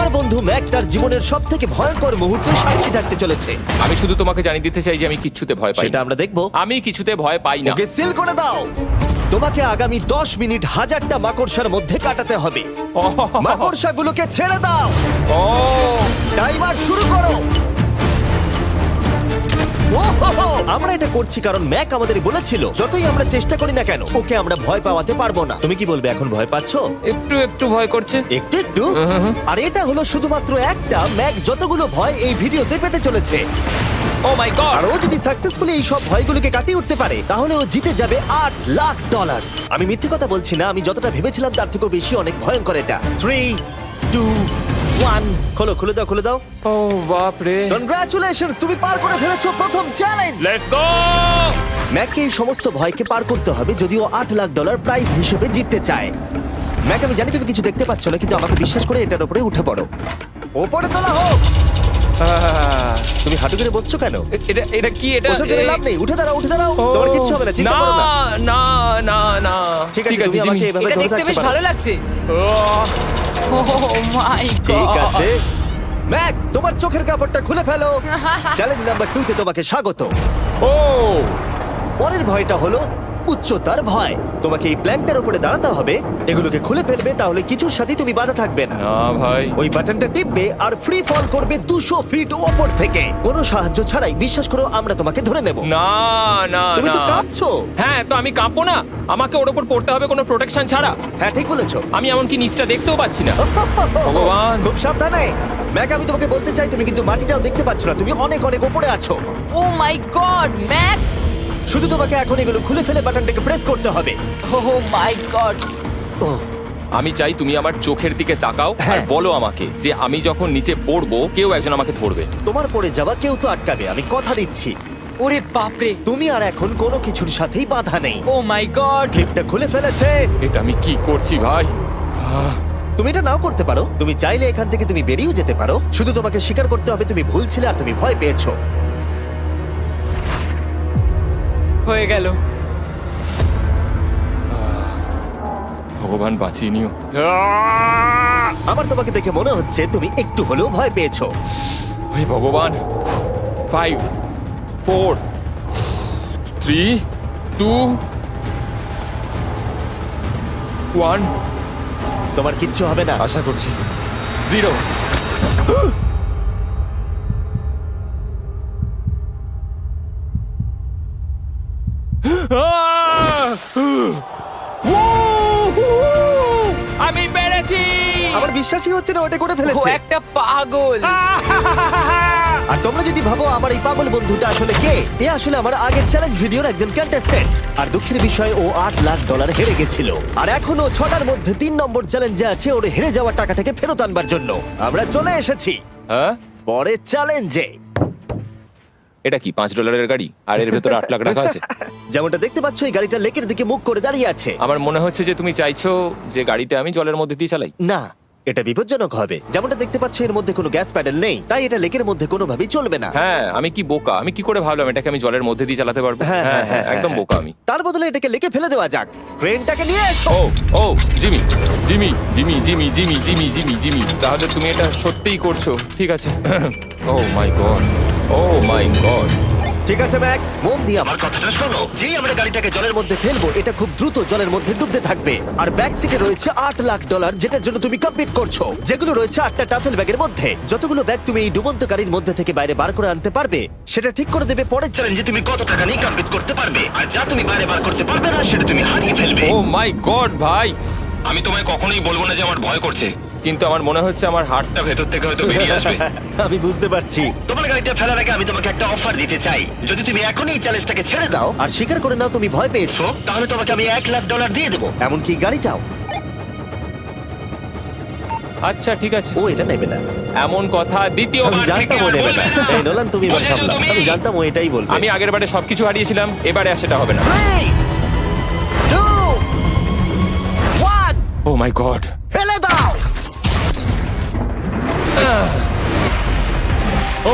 আমার বন্ধু ম্যাক তার জীবনের সবথেকে ভয়ঙ্কর মুহূর্তে সাক্ষী থাকতে চলেছে। আমি শুধু তোমাকে জানিয়ে দিতে চাই যে আমি কিচ্ছুতে ভয় পাই সেটা না। আমরা দেখবো। আমি কিছুতে ভয় পাই না। ওকে সিল করে দাও। তোমাকে আগামী 10 মিনিট 1000টা মাকড়সার মধ্যে কাটাতে হবে। মাকড়সাগুলোকে ছেড়ে দাও। ও টাইমার শুরু করো। ওহো! আমরা এটা করছি কারণ ম্যাক আমাদের বলেছিল যতই আমরা চেষ্টা করি না কেন ওকে আমরা ভয় পাওয়াতে পারবো না। তুমি কি বলবে, এখন ভয় পাচ্ছো? একটু একটু ভয় করছে। একটু একটু। আর এটা হলো শুধুমাত্র একটা। ম্যাক যতগুলো ভয় এই ভিডিওতে পেতে চলেছে, ও মাই গড। আর ও যদি সাকসেসফুলি এই সব ভয়গুলোকে কাটিয়ে উঠতে পারে তাহলে ও জিতে যাবে $8,00,000। আমি মিথ্যে কথা বলছি না, আমি যতটা ভেবেছিলাম তার থেকেও বেশি অনেক ভয়ঙ্কর এটা। 3, 2, 1 খোলো, খুলে দাও, খুলে দাও। ও বাপ রে। কনগ্রাচুলেশনস, তুমি পার করে ফেলেছো প্রথম চ্যালেঞ্জ। Let's go. ম্যাককে এই সমস্ত ভয়কে পার করতে হবে যদিও $8,00,000 প্রাইজ হিসেবে জিততে চায়। ম্যাক, আমি জানি তুমি কিছু দেখতে পাচ্ছ না, কিন্তু আমাকে বিশ্বাস করে এটার উপরে উঠে পড়ো। ওপরে তোলা হোক। তুমি হাঁটু করে বসছো কেন? এটা এটা কি? এটা বসে গেলে লাভ নেই, উঠে দাঁড়াও, উঠে দাঁড়াও। ও, তোমার কিচ্ছু হবে না, চিন্তা করো না। না না না। ঠিক আছে, তুমি আমাকে এভাবে এটা ধরে দেখতে রাখতে বেশ পারো। ভালো লাগছে। ও মাই গড। ঠিক আছে ম্যাক, তোমার চোখের কাপড়টা খুলে ফেলো। চ্যালেঞ্জ নাম্বার 2 তে তোমাকে স্বাগত। ও পরের ভয়টা হলো উচ্চতার ভয়। তোমাকে এই প্ল্যানটার উপরে দাঁড়াতে হবে, এগুলোকে খুলে ফেলবে, তাহলে কিছুর সাথে তুমি বাধা থাকবে না। না ভাই। ওই বাটনটা টিপবে আর ফ্রি ফল করবে 200 ফিট ওপর থেকে। কোনো সাহায্য ছাড়াই, বিশ্বাস করো আমরা তোমাকে ধরে নেব। না না তুমি তো না। কাঁপছো। হ্যাঁ, তো আমি কাঁপবো না? আমাকে ওর উপর পড়তে হবে কোনো প্রোটেকশন ছাড়া? হ্যাঁ, ঠিক বলেছো। আমি এমনকি নিচটা দেখতেও পাচ্ছি না। ভগবান। খুব সাবধানে ম্যাক, আমি তোমাকে বলতে চাই তুমি কিন্তু মাটিটাও দেখতে পাচ্ছ না, তুমি অনেক অনেক উপরে আছো। ও মাই গড, ম্যাক। শুধু তোমাকে এখন এগুলো খুলে ফেলে বাটনটাকে প্রেস করতে হবে। ও মাই গড। ও আমি চাই তুমি আমার চোখের দিকে তাকাও আর হ্যাঁ। বলো আমাকে যে আমি যখন নিচে পড়বো কেউ একজন আমাকে ধরবে। তোমার পড়ে যাওয়া কেউ তো আটকাবে, আমি কথা দিচ্ছি। ওরে বাপরে। তুমি আর এখন কোনো কিছুর সাথেই বাধা নেই। ও মাই গড। ক্লিপটা খুলে ফেলেছে। এটা আমি কি করছি ভাই? তুমি এটা নাও করতে পারো, তুমি চাইলে এখান থেকে তুমি বেরিয়েও যেতে পারো। শুধু তোমাকে স্বীকার করতে হবে তুমি ভুল ছিলে আর তুমি ভয় পেয়েছো। হয়ে গেল। ভগবান বাঁচিয়ে নিও। আমার তোমাকে দেখে মনে হচ্ছে তুমি একটু হলেও ভয় পেয়েছো। হে ভগবান। 5 4 3 2 1 তোমার কিচ্ছু হবে না। আশা করছি 0। আমি পেরেছি। আমার বিশ্বাসই হচ্ছে না ওটা করে ও ফেলেছে। একটা পাগল। আর তোমরা যদি ভাবো আমার এই পাগল বন্ধুটা আসলে কে, এ আসলে আমার আগের চ্যালেঞ্জ ভিডিওর একজন কন্টেস্ট্যান্ট। আর দুঃখের বিষয়ে ও $8,00,000 হেরে গেছিল। আর এখনো 6টার মধ্যে 3 নম্বর চ্যালেঞ্জে আছে ওর হেরে যাওয়া টাকাটাকে ফেরত আনবার জন্য। আমরা চলে এসেছি হ্যাঁ, পরের চ্যালেঞ্জে। এটা কি $5 গাড়ি আর এর ভেতরে 8 লাখ টাকা আছে? যেমনটা দেখতে পাচ্ছ এই গাড়িটা লেকের দিকে মুখ করে দাঁড়িয়ে আছে। আমার মনে হচ্ছে যে তুমি চাইছো যে গাড়িটা আমি জলের মধ্যে দিয়ে চালাই। না, এটা বিপজ্জনক হবে। যেমনটা দেখতে পাচ্ছ এর মধ্যে কোনো গ্যাস প্যাডেল নেই, তাই এটা লেকের মধ্যে কোনোভাবেই চলবে না। হ্যাঁ, আমি কি বোকা! আমি কি করে ভাবলাম এটাকে আমি জলের মধ্যে দিয়ে চালাতে পারবো? হ্যাঁ, হ্যাঁ, হ্যাঁ, একদম হ্যাঁ। বোকা আমি। তার বদলে এটাকে লেকে ফেলে দেওয়া যাক। ক্রেনটাকে নিয়ে এসো। Oh oh Jimmy Jimmy Jimmy Jimmy Jimmy Jimmy Jimmy Jimmy তাহলে তুমি এটা সত্যিই করছো? ঠিক আছে। Oh my god, oh my god. ঠিক আছে ম্যাক, মন দিয়ে আমার কথাটা শোনো। যেই আমরা গাড়িটাকে জলের মধ্যে ফেলবো এটা খুব দ্রুত জলের মধ্যে ডুবতে থাকবে। আর ব্যাক সিটে রয়েছে $8,00,000 যেটার জন্য তুমি কমপ্লিট করছো, যেগুলো রয়েছে 8টা টাফেল ব্যাগের মধ্যে। যতগুলো ব্যাগ তুমি এই ডুবন্ত গাড়ির মধ্যে থেকে বাইরে বার করে আনতে পারবে সেটা ঠিক করে দেবে পরের চ্যালেঞ্জে তুমি কত টাকা নিয়ে কমপ্লিট করতে পারবে। আর যা তুমি বাইরে বার করতে পারবে না সেটা তুমি হারিয়ে ফেলবে। ও মাই গড ভাই, আমি তোমায় কখনোই বলবো না যে আমার ভয় করছে, কিন্তু আমার মনে হচ্ছে আমার হার্টটা ভেতর থেকে হয়তো বেরিয়ে আসবে। আমি বুঝতে পারছি। তোমার গাড়িটা ফেলার আগে আমি তোমাকে একটা অফার দিতে চাই। যদি তুমি এখনই এই চ্যালেঞ্জটাকে ছেড়ে দাও আর স্বীকার করে নাও তুমি ভয় পেয়েছো, তাহলে তোমাকে আমি $1,00,000 দিয়ে দেবো। এমনকি গাড়িটাও। আচ্ছা ঠিক আছে, ও এটা নেবে না। এমন কথা আমি দ্বিতীয়বার থেকে জানতাম ও আর নেবে বলবে না। না। এই নোলান, তুমি এবার বলেছো সামলাও। তুমি। আমি জানতাম ও এটাই বলবে। আমি আগের বারে সবকিছু হারিয়েছিলাম, এবারে আর সেটা হবে না। 3, 2, 1 ও মাই গড। ফেলে দাও।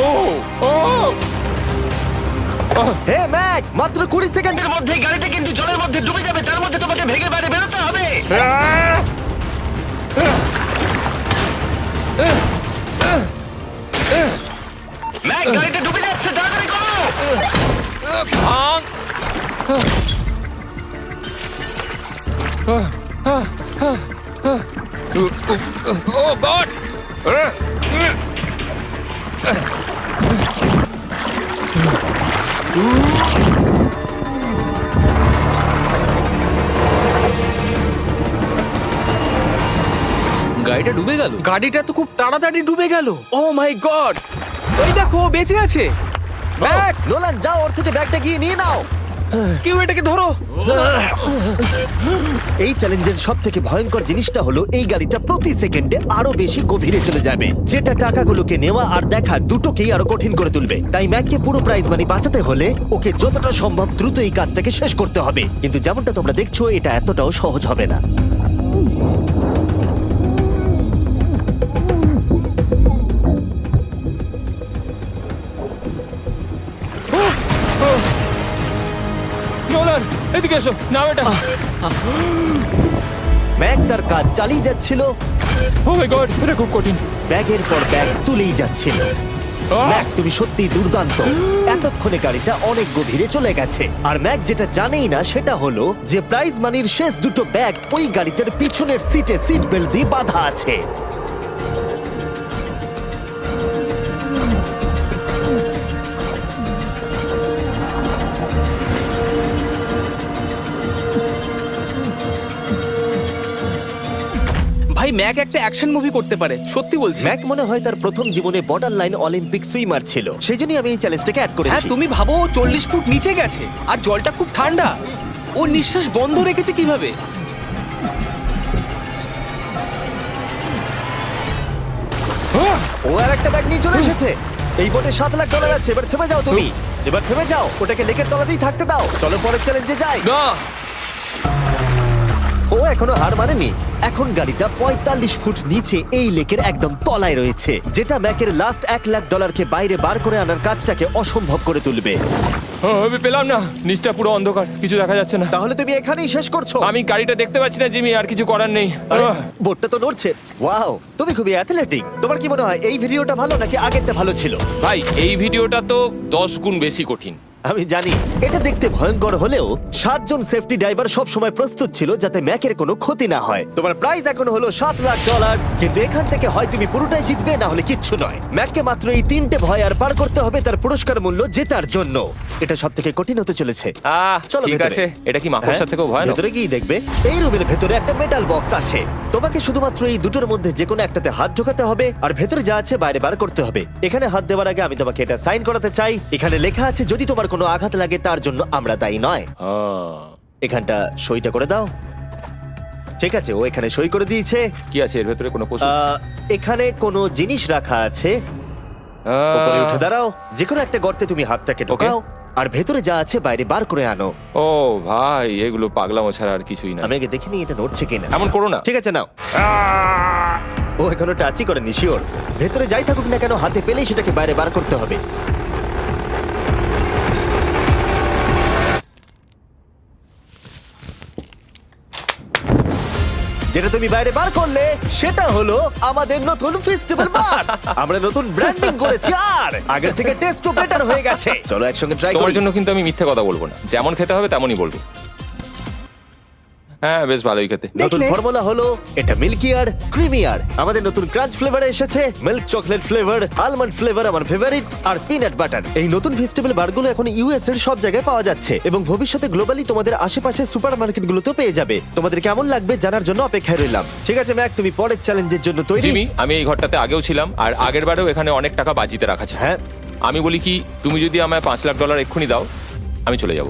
ও ও হে ম্যাক, মাত্র 20 সেকেন্ডের এর মধ্যে গাড়িটা কিন্তু জলের মধ্যে ডুবে যাবে, তার মধ্যে তোমাকে ভেঙে বাইরে বেরোতে হবে। ম্যাক গাড়িটা ডুবে যাচ্ছে, তাড়াতাড়ি করো। ভাঙ। ও গড! গাড়িটা ডুবে গেল। গাড়িটা তো খুব তাড়াতাড়ি ডুবে গেল। ও মাই গড, ওই দেখো ও বেঁচে আছে। ব্যাগ, নোলান যাও, ওর থেকে ব্যাগটা গিয়ে নিয়ে নাও। কেউ এটাকে ধরো। এই চ্যালেঞ্জের সব থেকে ভয়ঙ্কর জিনিসটা হলো এই গাড়িটা প্রতি সেকেন্ডে আরো বেশি গভীরে চলে যাবে, যেটা টাকাগুলোকে নেওয়া আর দেখা দুটোকেই আরো কঠিন করে তুলবে। তাই ম্যাককে পুরো প্রাইজ মানি বাঁচাতে হলে ওকে যতটা সম্ভব দ্রুত এই কাজটাকে শেষ করতে হবে। কিন্তু যেমনটা তোমরা দেখছো, এটা এতটাও সহজ হবে না। নোলান, এদিকে এসো। নাও এটা। ম্যাক তার কাজ চালিয়ে যাচ্ছিল, ও মাই গড, এটা খুব কঠিন। ব্যাগের পর ব্যাগ তুলেই যাচ্ছিল। আহ! ম্যাক, তুমি সত্যি দুর্দান্ত। এতক্ষণে গাড়িটা অনেক গভীরে চলে গেছে। আর ম্যাক যেটা জানেই না সেটা হলো যে প্রাইজ মানির শেষ দুটো ব্যাগ ওই গাড়িটার পিছনের সিটে সিট বেল্ট দিয়ে বাঁধা আছে। ভাই ম্যাক একটা অ্যাকশন মুভি করতে পারে, সত্যি বলছি। ম্যাক মনে হয় তার প্রথম জীবনে বর্ডার লাইন অলিম্পিক সুইমার ছিল, সেই জন্যই আমি এই চ্যালেঞ্জটাকে অ্যাড হ্যাঁ, করেছি। তুমি ভাবো ও 40 ফুট নিচে গেছে আর জলটা খুব ঠান্ডা। ও নিঃশ্বাস বন্ধ রেখেছে কিভাবে? ও আর একটা ব্যাগ নিয়ে চলে এসেছে। এই বোটে $7 লাখ আছে। এবার থেমে যাও তুমি, এবার থেমে যাও, ওটাকে লেকের তলাতেই থাকতে দাও। চলো পরের চ্যালেঞ্জে যাই। না, ও এখনো হার মানেনি। এখন গাড়িটা 45 ফুট নিচে এই লেকের একদম তলায় রয়েছে, যেটা ম্যাকের লাস্ট $1 লাখ বাইরে বার করে আনার কাজটাকে অসম্ভব করে তুলবে। আমি পেলাম না। নিচটা পুরো অন্ধকার, কিছু দেখা যাচ্ছে না। তাহলে তুমি এখানেই শেষ করছো? আমি গাড়িটা দেখতে পাচ্ছি না জিমি, আর কিছু করার নেই। আরে, বোটটা তো নড়ছে। ওয়াও, তুমি খুবই অ্যাথলেটিক। তোমার কি মনে হয় এই ভিডিওটা ভালো নাকি আগেরটা ভালো ছিল? ভাই, এই ভিডিওটা তো 10 গুণ বেশি কঠিন। আমি জানি এটা দেখতে ভয়ঙ্কর হলেও 7 জন সেফটি ড্রাইভার সব সময় প্রস্তুত ছিল যাতে ম্যাকের কোনো ক্ষতি না হয়। তোমার প্রাইস এখন হলো $7 লাখ, কিন্তু এখান থেকে হয় তুমি পুরোটাই জিতবে, না হলে কিচ্ছু নয়। ম্যাককে মাত্র এই 3টে ভয় আর পার করতে হবে তার পুরস্কার মূল্য জেতার জন্য। এটা সব থেকে কঠিন হতে চলেছে। চলো ঠিক ভেতরে। আছে। এটা কি মাকড়সার হ্যাঁ, থেকেও ভয়ানক? ভেতরে গিয়ে দেখবে এই রুমের ভেতরে একটা মেটাল বক্স আছে। তোমাকে শুধুমাত্র এই দুটোর মধ্যে যে কোনো একটাতে হাত ঢোকাতে হবে আর ভেতরে যা আছে বাইরে বার করতে হবে। এখানে হাত দেওয়ার আগে আমি তোমাকে এটা সাইন করাতে চাই। এখানে লেখা আছে যদি তোমার কোনো আঘাত লাগে তার জন্য আমরা দায়ী নয়। এখানটা সইটা করে দাও। ঠিক আছে, ও এখানে সই করে দিয়েছে। কি আছে এর ভেতরে? কোনো পশু? এখানে কোনো জিনিস রাখা আছে। উপরে উঠে দাঁড়াও, যে কোনো একটা গর্তে তুমি হাতটাকে ঢোকাও আর ভেতরে যা আছে বাইরে বার করে আনো। ও ভাই, এগুলো পাগলামো ছাড়া আর কিছুই না। আমি আগে দেখিনি এটা নড়ছে কিনা। এমন করো না। ঠিক আছে, নাও। ও এখনো টাচই করেনি, শিওর। ভেতরে যাই থাকুক না কেন, হাতে পেলেই সেটাকে বাইরে বার করতে হবে। যেটা তুমি বাইরে বার করলে সেটা হলো আমাদের নতুন ফেস্টিভ্যাল বাস। আমরা নতুন ব্র্যান্ডিং করেছি আর আগের থেকে টেস্টও বেটার হয়ে গেছে। চলো একসঙ্গে ট্রাই তোমার করি। জন্য কিন্তু আমি মিথ্যে কথা বলবো না। যেমন খেতে হবে তেমনই বলবো। হ্যাঁ, বেশ ভালোই খেতে। নতুন ফর্মুলা হলো এটা মিল্কি আর ক্রিমি আর। আমাদের নতুন ক্রাঞ্চ ফ্লেভারে এসেছে milk chocolate flavour, almond flavour আমার ফেভারিট, আর পিনাট বাটার। এই নতুন ফেস্টিভ্যাল বারগুলো এখন ইউএস এর সব জায়গায় পাওয়া যাচ্ছে এবং ভবিষ্যতে গ্লোবালি তোমাদের আশেপাশে সুপারমার্কেটগুলোতেও পেয়ে যাবে। তোমাদের কেমন লাগবে জানার জন্য অপেক্ষায় রইলাম। ঠিক আছে ম্যাক, তুমি পরের চ্যালেঞ্জের জন্য তৈরি? জিমি, আমি এই ঘরটাতে আগেও ছিলাম আর আগের বারেও এখানে অনেক টাকা বাজিতে রাখা ছিল। হ্যাঁ, আমি বলি কি, তুমি যদি আমায় $5 লাখ এক্ষুনি দাও, আমি চলে যাব।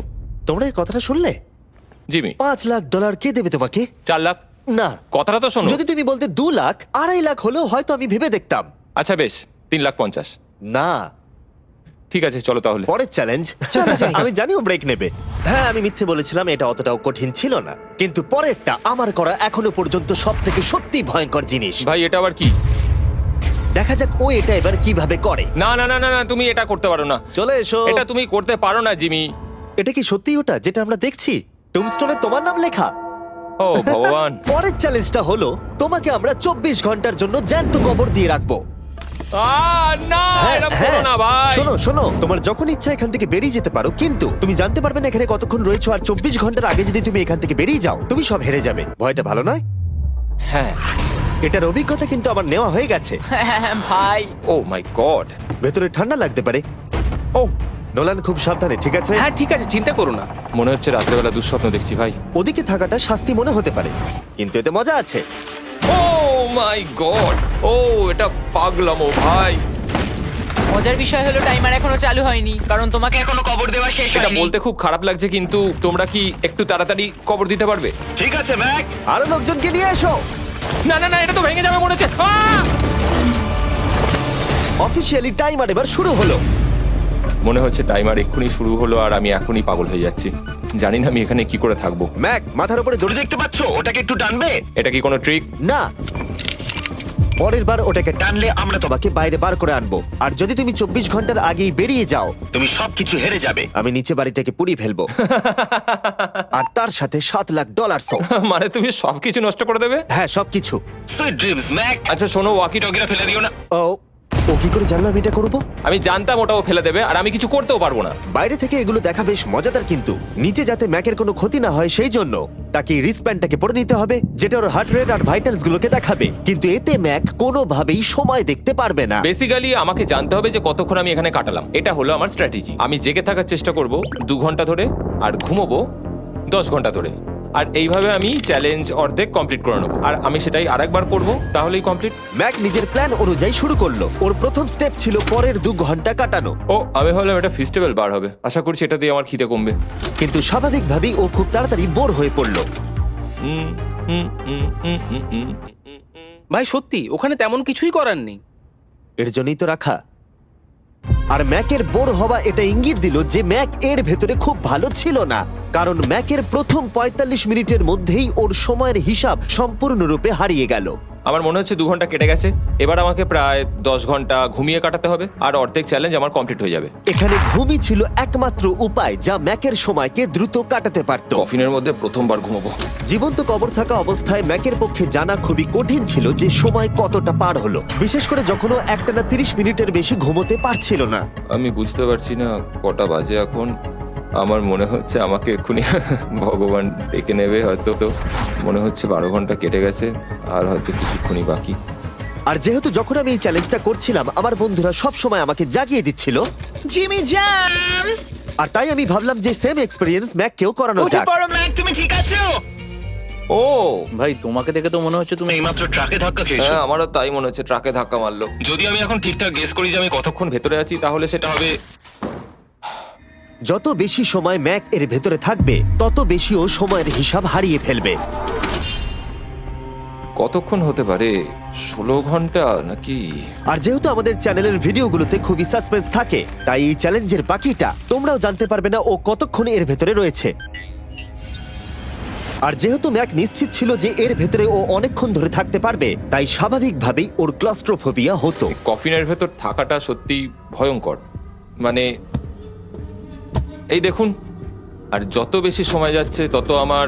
তোমরা এই কথাটা শুনলে? জিমি, $5 লাখ কে দেবে তোমাকে? 4 লাখ। না, কথাটা তো শোনো। যদি তুমি বলতে 2 লাখ, 2.5 লাখ হলেও হয়তো আমি ভেবে দেখতাম। আচ্ছা বেশ, 3,50,000। না, ঠিক আছে, চলো তাহলে। পরের চ্যালেঞ্জ। আমি জানি ও ব্রেক নেবে। হ্যাঁ, আমি মিথ্যে বলেছিলাম, এটা অতটাও কঠিন ছিল না। কিন্তু পরেরটা আমার করা এখনো পর্যন্ত সব থেকে সত্যি ভয়ঙ্কর জিনিস। ভাই, এটা আবার কি? দেখা যাক ও এটা এবার কিভাবে করে। না না না না না, তুমি এটা করতে পারো না। চলে এসো। এটা তুমি করতে পারো না জিমি। এটা কি সত্যি ওটা যেটা আমরা দেখছি? টুমস্টোনে তোমার নাম লেখা। ও ভগবান। পরের চ্যালেঞ্জটা হলো তোমাকে আমরা 24 ঘন্টার জন্য জ্যান্ত কবর দিয়ে রাখবো। না এটা করো না ভাই। শোনো শোনো, তোমার যখন ইচ্ছা এখান থেকে বেরিয়ে যেতে পারো, কিন্তু তুমি জানতে পারবে না এখানে কতক্ষণ রয়েছো। আর 24 ঘন্টার আগে যদি তুমি এখান থেকে বেরিয়ে যাও, তুমি সব হেরে যাবে। ভয়টা ভালো নয়? হ্যাঁ। এটার অভিজ্ঞতা কিন্তু আমার নেওয়া হয়ে গেছে। ভাই ও মাই গড। ভেতরে ঠান্ডা লাগতে পারে। ও নোলান, খুব সাবধানে, ঠিক আছে? হ্যাঁ ঠিক আছে, চিন্তা করো না। মনে হচ্ছে রাত্রেবেলা দুঃস্বপ্ন দেখছি ভাই। ওদিকে থাকাটা শাস্তি মনে হতে পারে, কিন্তু এতে মজা আছে। ও মাই গড, ও এটা পাগলামো ভাই। মজার বিষয় হলো টাইমার এখনো চালু হয়নি, কারণ তোমাকে এখনো কবর দেওয়া শেষ এটা হয়নি। বলতে খুব খারাপ লাগছে, কিন্তু তোমরা কি একটু তাড়াতাড়ি কবর দিতে পারবে? ঠিক আছে ম্যাক, আরো লোকজনকে নিয়ে এসো। না না না, এটা তো ভেঙে যাবে মনে হচ্ছে। অফিসিয়ালি টাইমার এবার শুরু হলো। মনে হচ্ছে টাইমার এক্ষুনি শুরু হলো আর আমি এখনই পাগল হয়ে যাচ্ছি। জানি না আমি এখানে কি করে থাকবো। ম্যাক, মাথার উপরে দড়ি দড়ি। দেখতে পাচ্ছো? ওটাকে একটু টানবে। এটা কি কোনো ট্রিক? না, পরের বার ওটাকে টানলে আমরা তোমাকে বাইরে বার করে আনবো। আর যদি তুমি 24 ঘন্টার আগেই বেরিয়ে যাও, তুমি সবকিছু হেরে যাবে। আমি নিচে বাড়িটাকে পুড়িয়ে ফেলবো। আর তার সাথে $7 লাখ। মানে তুমি সবকিছু নষ্ট করে দেবে? হ্যাঁ, সবকিছু। Sweet dreams Mac. আচ্ছা শোনো, ওয়াকি ডগিরা ফেলে দিও না। ও কি করে জানলো আমি এটা করবো? আমি জানতাম ওটাও ফেলে দেবে আর আমি কিছু করতেও পারবো না। বাইরে থেকে এগুলো দেখা বেশ মজাদার, কিন্তু নিচে যাতে ম্যাকের কোনো ক্ষতি না হয় সেই জন্য তাকে রিস্টব্যান্ডটাকে পরে নিতে হবে, যেটা ওর হার্ট রেট আর ভাইটালস গুলোকে দেখাবে। কিন্তু এতে ম্যাক কোনোভাবেই সময় দেখতে পারবে না। বেসিক্যালি আমাকে জানতে হবে যে কতক্ষণ আমি এখানে কাটালাম। এটা হলো আমার স্ট্র্যাটেজি। আমি জেগে থাকার চেষ্টা করব 2 ঘন্টা ধরে আর ঘুমোবো 10 ঘন্টা ধরে। আর এইভাবে আমি চ্যালেঞ্জ অর্ধেক কমপ্লিট করে নেবো। আর আমি সেটাই আরেকবার করবো, তাহলেই কমপ্লিট। ম্যাক নিজের প্ল্যান অনুযায়ী শুরু করলো। ওর প্রথম স্টেপ ছিল পরের 2 ঘন্টা কাটানো। ও আমি ভাবলাম এটা ফেস্টিভ্যাল বার হবে। আশা করছি এটা দিয়ে আমার খিদে কমবে। কিন্তু স্বাভাবিকভাবেই ও খুব তাড়াতাড়ি বোর হয়ে পড়লো। হুম, হুম, হুম, হুম, হুম, হুম। ভাই সত্যি ওখানে তেমন কিছুই করার নেই। এর জন্যই তো রাখা। আর ম্যাকের বোর হওয়া এটা ইঙ্গিত দিল যে ম্যাক এর ভেতরে খুব ভালো ছিল না, কারণ ম্যাকের প্রথম 45 মিনিটের মধ্যেই ওর সময়ের হিসাব সম্পূর্ণরূপে হারিয়ে গেল। আমার মনে হচ্ছে 2 ঘন্টা কেটে গেছে। এবার আমাকে প্রায় 10 ঘন্টা ঘুমিয়ে কাটাতে হবে আর অর্ধেক চ্যালেঞ্জ আমার কমপ্লিট হয়ে যাবে। এখানে ঘুমই ছিল একমাত্র উপায় যা ম্যাকের সময়কে দ্রুত কাটাতে পারত। কফিনের মধ্যে প্রথমবার ঘুমাবো। জীবন্ত কবর থাকা অবস্থায় ম্যাকের পক্ষে জানা খুবই কঠিন ছিল যে সময় কতটা পার হলো, বিশেষ করে যখন ও একটানা 30 মিনিটের বেশি ঘুমোতে পারছিল না। আমি বুঝতে পারছি না কটা বাজে এখন। আমার মনে হচ্ছে আমাকে এক্ষুনি ভগবান ডেকে নেবে হয়তো। তো মনে হচ্ছে 12 ঘন্টা কেটে গেছে আর হয়তো কিছুক্ষণই বাকি। আর যেহেতু যখন আমি এই চ্যালেঞ্জটা করছিলাম আমার বন্ধুরা সব সময় আমাকে জাগিয়ে দিচ্ছিল, জিমি জ্যাম আর তাই আমি ভাবলাম যে সেম এক্সপেরিয়েন্স ম্যাককেও করানো উঠে যাক। পড়ো ম্যাক, তুমি ঠিক আছো? ও ভাই তোমাকে দেখে তো মনে হচ্ছে তুমি এইমাত্র ট্রাকে ধাক্কা খেয়েছো। হ্যাঁ, আমারও তাই মনে হচ্ছে। ট্রাকে ধাক্কা মারলো। যদি আমি এখন ঠিকঠাক গেস করি যে আমি কতক্ষণ ভেতরে আছি তাহলে সেটা হবে। যত বেশি সময় ম্যাক এর ভেতরে থাকবে তত বেশি ও সময়ের হিসাব হারিয়ে ফেলবে। কতক্ষণ হতে পারে? 16 ঘন্টা নাকি? আর যেহেতু আমাদের চ্যানেলের ভিডিওগুলোতে খুবই সাসপেন্স থাকে, তাই এই চ্যালেঞ্জের বাকিটা তোমরাও জানতে পারবে না ও কতক্ষণ এর ভেতরে রয়েছে। আর যেহেতু ম্যাক নিশ্চিত ছিল যে এর ভেতরে ও অনেকক্ষণ ধরে থাকতে পারবে, তাই স্বাভাবিকভাবেই ওর ক্লস্ট্রোফোবিয়া হতো। কফিনের ভেতর থাকাটা সত্যি ভয়ঙ্কর। মানে এই দেখুন, আর যত বেশি সময় যাচ্ছে তত আমার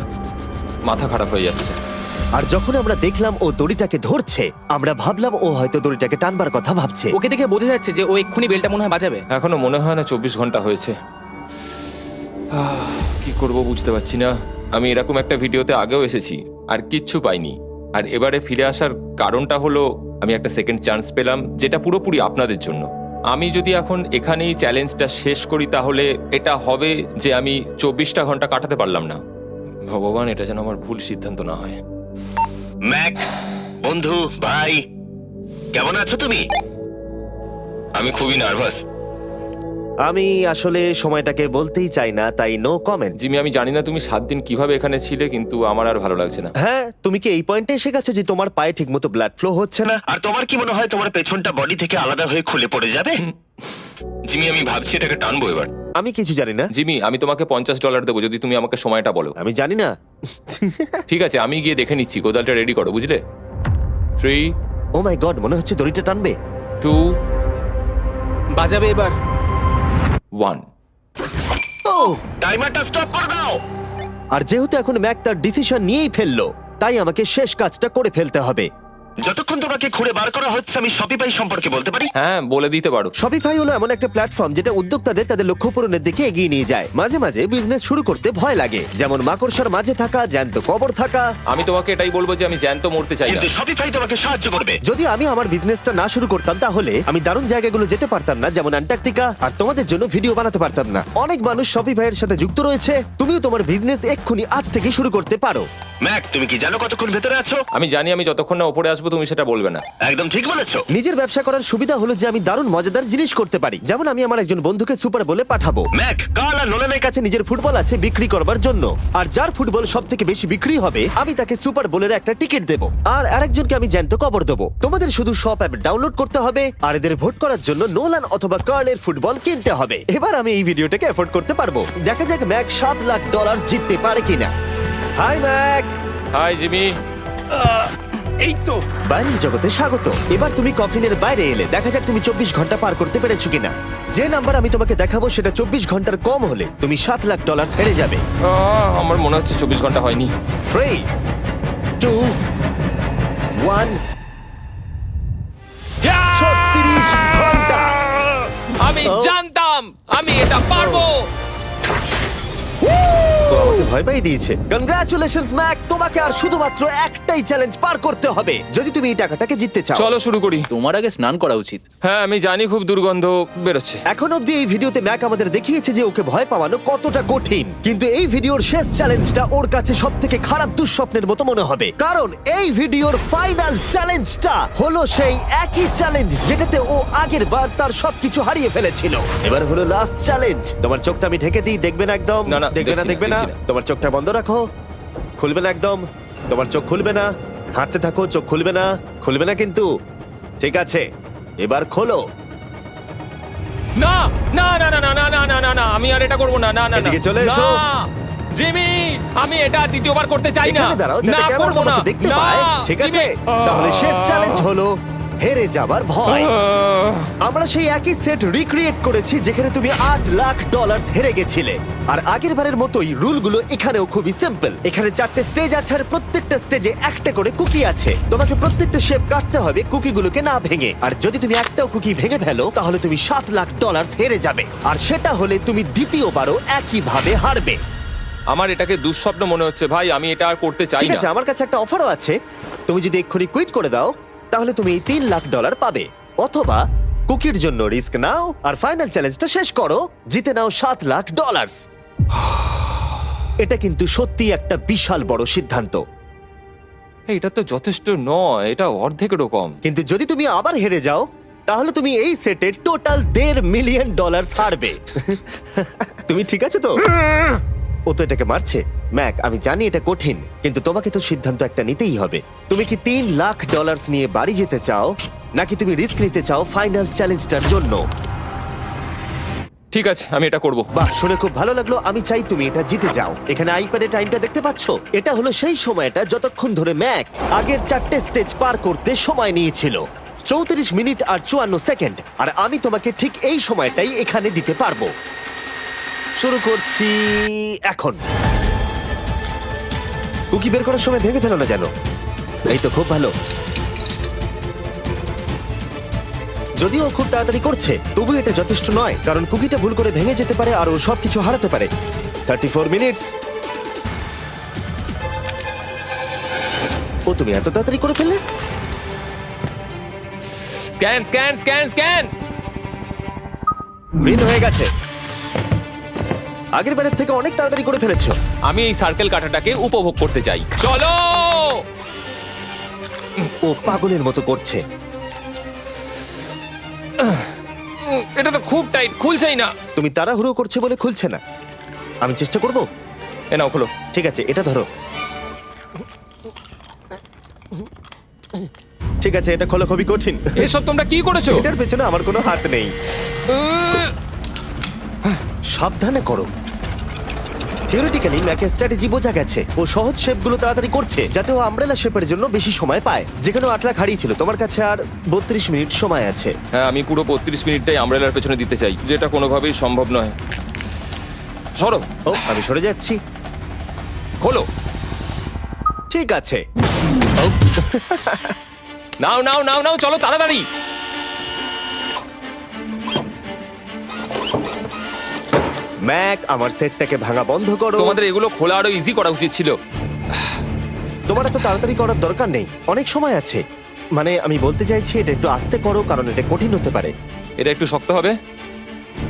মাথা খারাপ হয়ে যাচ্ছে। আর যখন আমরা দেখলাম ও দড়িটাকে ধরছে, আমরা ভাবলাম ও হয়তো দড়িটাকে টানবার কথা ভাবছে। ওকে দেখে বোঝা যাচ্ছে যে ও এক্ষুনি বেলটা মনে হয় বাজাবে। এখনো মনে হয় না 24 ঘন্টা হয়েছে। কি করব বুঝতে পারছি না। আমি এরকম একটা ভিডিওতে আগেও এসেছি আর কিচ্ছু পাইনি। আর এবারে ফিরে আসার কারণটা হলো আমি একটা সেকেন্ড চান্স পেলাম, যেটা পুরোপুরি আপনাদের জন্য। আমি যদি এখন এখানেই চ্যালেঞ্জটা শেষ করি তাহলে এটা হবে যে আমি 24টা ঘন্টা কাটাতে পারলাম না। ভগবান, এটা যেন আমার ভুল সিদ্ধান্ত না হয়। ম্যাক, বন্ধু, ভাই, কেমন আছো তুমি? আমি খুবই নার্ভাস। আমি আসলে সময়টাকে বলতেই চাই না, তাই নো কমেন্ট। জিমি, আমি জানি না তুমি 7 দিন কিভাবে এখানে ছিলে, কিন্তু আমার আর ভালো লাগছে না। হ্যাঁ, তুমি কি এই পয়েন্টে এসে গেছো যে তোমার পায়ে ঠিকমতো ব্লাড ফ্লো হচ্ছে না? আর তোমার কি মনে হয় তোমার পেছনটা বডি থেকে আলাদা হয়ে খুলে পড়ে যাবে? জিমি, আমি ভাবছি এটাকে টানবো এবার। আমি কিছু জানি না। জিমি, আমি তোমাকে $50 দেবো যদি তুমি আমাকে সময়টা বলো। আমি জানি না। ঠিক আছে, আমি গিয়ে দেখে নিচ্ছি। গোদালটা রেডি করো, বুঝলে? 3, ও মাই গড, মনে হচ্ছে দড়িটা টানবে। 2, বাজাবে এবার। 1। ও! টাইমারটা স্টপ করে দাও। আর যেহেতু এখন ম্যাক তার ডিসিশন নিয়েই ফেললো, তাই আমাকে শেষ কাজটা করে ফেলতে হবে। যতক্ষণ তোমাকে খুঁড়ে বার করা হচ্ছে আমি শপিফাই সম্পর্কে বলতে পারি। হ্যাঁ, বলে দিতে পারো। শপিফাই হলো এমন একটা প্ল্যাটফর্ম যেটা উদ্যোক্তাদের তাদের লক্ষ্য পূরণের দিকে এগিয়ে নিয়ে যায়। মাঝে মাঝে বিজনেস শুরু করতে ভয় লাগে, যেমন মাকড়সার মাঝে থাকা, জ্যান্ত কবর থাকা। আমি তোমাকে এটাই বলবো যে আমি জ্যান্ত মরতে চাই না। কিন্তু শপিফাই তোমাকে সাহায্য করবে। যদি আমি আমার বিজনেসটা না শুরু করতাম তাহলে আমি দারুণ জায়গাগুলো যেতে পারতাম না, যেমন অ্যান্টার্কটিকা, আর তোমাদের জন্য ভিডিও বানাতে পারতাম না। অনেক মানুষ শপিফাইয়ের সাথে যুক্ত রয়েছে। তুমিও তোমার বিজনেস এক্ষুনি আজ থেকে শুরু করতে পারো। ম্যাক, তুমি কি জানো কতক্ষণ ভেতরে আছো? আমি জানি, আমি যতক্ষণ না উপরে আসবো তুমি সেটা বলবে না। একদম ঠিক বলেছো। নিজের ব্যবসা করার সুবিধা হলো যে আমি দারুণ মজাদার জিনিস করতে পারি, যেমন আমি আমার একজন বন্ধুকে সুপার বলে পাঠাবো। ম্যাক, কার্ল আর নোলানের কাছে নিজের ফুটবল আছে বিক্রি করবার জন্য, আর যার ফুটবল সব থেকে বেশি বিক্রি হবে আমি তাকে সুপার বোলের একটা টিকিট দেবো, আর আরেকজনকে আমি জ্যান্ত কবর দেবো। তোমাদের শুধু শপ অ্যাপ ডাউনলোড করতে হবে আর এদের ভোট করার জন্য নোলান অথবা কার্লের ফুটবল কিনতে হবে। এবার আমি এই ভিডিওটাকে এফোর্ড করতে পারবো। দেখা যাক ম্যাক $7 লাখ জিততে পারে কিনা। Hi Mac. Hi Jimmy. এই তো। বাইরের জগতে স্বাগত। এবার তুমি কফিনের বাইরে এলে, দেখা যাক তুমি 24 ঘন্টা পার করতে পেরেছো কিনা। যে নাম্বার আমি তোমাকে দেখাবো সেটা 24 ঘন্টার কম হলে তুমি $7 লাখ হেরে যাবে। আমার মনে হচ্ছে 24 ঘন্টা হয়নি। 3, 2, 1। 36 ঘন্টা। আমি জানতাম আমি এটা পারবো। ও আমাকে ভয় পাই দিয়েছে। কনগ্রাচুলেশনস ম্যাক, তোমাকে আর শুধুমাত্র একটাই চ্যালেঞ্জ পার করতে হবে যদি তুমি এই টাকাটাকে জিততে চাও। চলো শুরু করি। তোমার আগে স্নান করা উচিত। হ্যাঁ, আমি জানি খুব দুর্গন্ধ বেরোচ্ছে। এখন অব্দি এই ভিডিওতে ম্যাক আমাদের দেখিয়েছে যে ওকে ভয় পাওয়ানো কতটা কঠিন, কিন্তু এই ভিডিওর শেষ চ্যালেঞ্জটা ওর কাছে সব থেকে খারাপ দুঃস্বপ্নের মতো মনে হবে, কারণ এই ভিডিওর ফাইনাল চ্যালেঞ্জটা হলো সেই একই চ্যালেঞ্জ যেটাতে ও আগের বার তার সবকিছু হারিয়ে ফেলেছিল। এবার হলো লাস্ট চ্যালেঞ্জ। তোমার চোখটা আমি ঢেকে দিই, দেখবে না একদম? না, না, দেখবে না, দেখছি না, দেখবে না। দেখছি না। তোমার চোখটা বন্ধ রাখো, খুলবে না একদম। তোমার চোখ খুলবে না, হাঁটতে থাকো, চোখ খুলবে না, খুলবে না কিন্তু। ঠিক আছে, এবার খোলো। না না না না না না না না না না, আমি আর এটা করবো না। না না না এদিকে চলে এসো। না, জিমি, আমি এটা আর দ্বিতীয়বার করতে চাই না। এখানে দাঁড়াও যাতে না, ক্যামেরা করবো না। তোমাকে দেখতে না, পায়। ঠিক আছে, জিমি। তাহলে শেষ চ্যালেঞ্জ হলো হেরে যাবার ভয়। আমরা সেই একই সেট রিক্রিয়েট করেছি যেখানে তুমি $8 লাখ হেরে গেছিলে। আর আগের বারের মতোই রুলগুলো এখানেও খুবই সিম্পল। এখানে 4টে স্টেজ আছে আর প্রত্যেকটা স্টেজে একটা করে কুকি আছে। তোমাকে প্রত্যেকটা শেপ কাটতে হবে কুকিগুলোকে না ভেঙে, আর যদি তুমি একটাও কুকি ভেঙে ফেলো তাহলে তুমি $7 লাখ হেরে যাবে, আর সেটা হলে তুমি দ্বিতীয়বারও একইভাবে হারবে। আমার এটাকে দুঃস্বপ্ন মনে হচ্ছে ভাই, আমি এটা আর করতে চাই ঠিক না। আছে, আমার কাছে একটা অফারও আছে। তুমি যদি এক্ষুনি কুইট করে দাও তাহলে তুমি এই $3 লাখ পাবে, অথবা কুকির জন্য রিস্ক নাও আর ফাইনাল চ্যালেঞ্জটা শেষ করো, জিতে নাও $7 লাখ। এটা কিন্তু সত্যি একটা বিশাল বড় সিদ্ধান্ত, এটা তো যথেষ্ট নয়, এটা অর্ধেকেরও কম। কিন্তু যদি তুমি আবার হেরে যাও তাহলে তুমি এই সেটে টোটাল $1.5 মিলিয়ন হারবে। তুমি ঠিক আছো তো? ও তো এটাকে মারছে। ম্যাক, আমি জানি এটা কঠিন, কিন্তু তোমাকে তো সিদ্ধান্ত একটা নিতেই হবে। তুমি কি $3 লাখ নিয়ে বাড়ি যেতে চাও, নাকি তুমি রিস্ক নিতে চাও ফাইনাল চ্যালেঞ্জটার জন্য? ঠিক আছে, আমি এটা করব। বাহ, শুনে খুব ভালো লাগলো। আমি চাই তুমি এটা জিতে যাও। এখানে আইপ্যাডে টাইমটা দেখতে পাচ্ছো? এটা হলো সেই সময়টা যতক্ষণ ধরে ম্যাক আগের 4টে স্টেজ পার করতে সময় নিয়েছিল। 34 মিনিট আর 54 সেকেন্ড। আর আমি তোমাকে ঠিক এই সময়টাই এখানে দিতে পারবো। শুরু করছি এখন। কুকি বের করার সময় ভেঙে ফেলো না যেন। এই তো, খুব ভালো। যদিও ও খুব তাড়াতাড়ি করছে, তবু এটা যথেষ্ট নয়, কারণ কুকিটা ভুল করে ভেঙে যেতে পারে আর ও সবকিছু হারাতে পারে। 34 মিনিটস। ও, তুমি এত তাড়াতাড়ি করে ফেললে? Scan scan scan scan. Green হয়ে গেছে। আগের বারের থেকে অনেক তাড়াতাড়ি করে ফেলেছো। আমি এই সার্কেল কাটাটাকে উপভোগ করতে চাই। চলো। ও পাগলের মতো করছে। এটা তো খুব টাইট, খুলছেই না। তুমি তাড়াহুড়ো করছে বলে খুলছে না। আমি চেষ্টা করব। এ নাও, খোলো। ঠিক আছে, এটা ধরো। ঠিক আছে, এটা খোলা খুবই কঠিন। এসব তোমরা কি করেছো? এটার পেছনে আমার কোনো হাত নেই। সাবধানে করো। থিওরিটিক্যালি ম্যাকের স্ট্র্যাটেজি বোঝা গেছে। ও সহজ শেপগুলো তাড়াতাড়ি করছে যাতে ও আমব্রেলা শেপের জন্য বেশি সময় পায়। যেখানে 8 লাখ হারিয়েছিল, তোমার কাছে আর 32 মিনিট সময় আছে। হ্যাঁ, আমি পুরো 32 মিনিটটাই আমব্রেলার পেছনে দিতে চাই, যেটা কোনোভাবেই সম্ভব নয়। সরো। ও, আমি সরে যাচ্ছি। খোলো। ঠিক আছে। ও, নাও নাও নাও নাও, চলো তাড়াতাড়ি। ম্যাক, আমার সেটটাকে ভাঙা বন্ধ করো। তোমাদের এগুলো খোলা আরো ইজি করা উচিত ছিল। তোমার এত তাড়াতাড়ি করার দরকার নেই, অনেক সময় আছে। মানে আমি বলতে চাইছি এটা একটু আস্তে করো, কারণ এটা কঠিন হতে পারে। এটা একটু শক্ত হবে,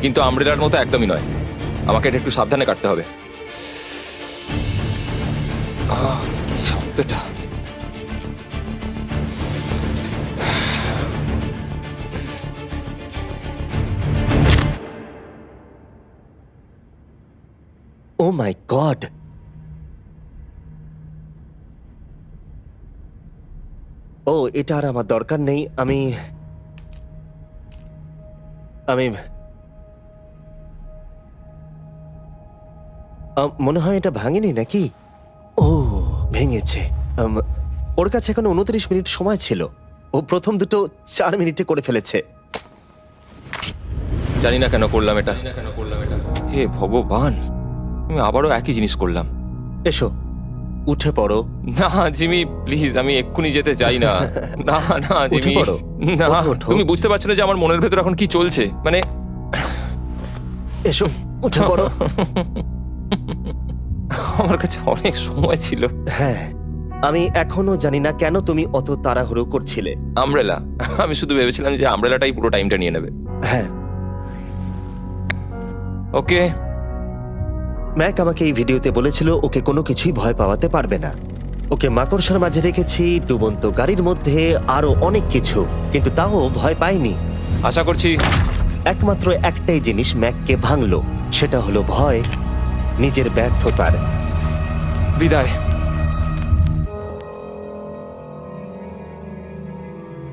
কিন্তু আমব্রেলার মতো একদমই নয়। আমাকে এটা একটু সাবধানে কাটতে হবে। কি শক্ত এটা। ও মাই গড, ও এটা আর আমার দরকার নেই। আমি মনে হয় এটা ভাঙেনি নাকি? ও ভেঙেছে। ওর কাছে এখন 29 মিনিট সময় ছিল। ও প্রথম দুটো 4 মিনিটে করে ফেলেছে। জানি না কেন করলাম এটা। হে ভগবান, আমি আবারও একই জিনিস করলাম। এসো, উঠে পড়ো। না জিমি, প্লিজ, আমি এক্ষুনি যেতে চাই না। না না উঠে জিমি, পড়ো। না। ওঠো। তুমি বুঝতে পারছো না যে আমার মনের ভেতর এখন কি চলছে? মানে এসো, উঠে পড়ো। আমার কাছে অনেক সময় ছিল। হ্যাঁ, আমি এখনো জানি না কেন তুমি অত তাড়াহুড়ো করছিলে। আমব্রেলা, আমি শুধু ভেবেছিলাম যে আমব্রেলাটাই পুরো টাইমটা নিয়ে নেবে। হ্যাঁ, ওকে। ম্যাক আমাকে এই ভিডিওতে বলেছিল ওকে কোনো কিছুই ভয় পাওয়াতে পারবে না। ওকে মাকড়সার মাঝে রেখেছি, ডুবন্ত গাড়ির মধ্যে, আরো অনেক কিছু, কিন্তু তাও ভয় পায়নি। আশা করছি একমাত্র একটাই জিনিস ম্যাককে ভাঙলো, সেটা হলো ভয়, নিজের ব্যর্থতার। বিদায়।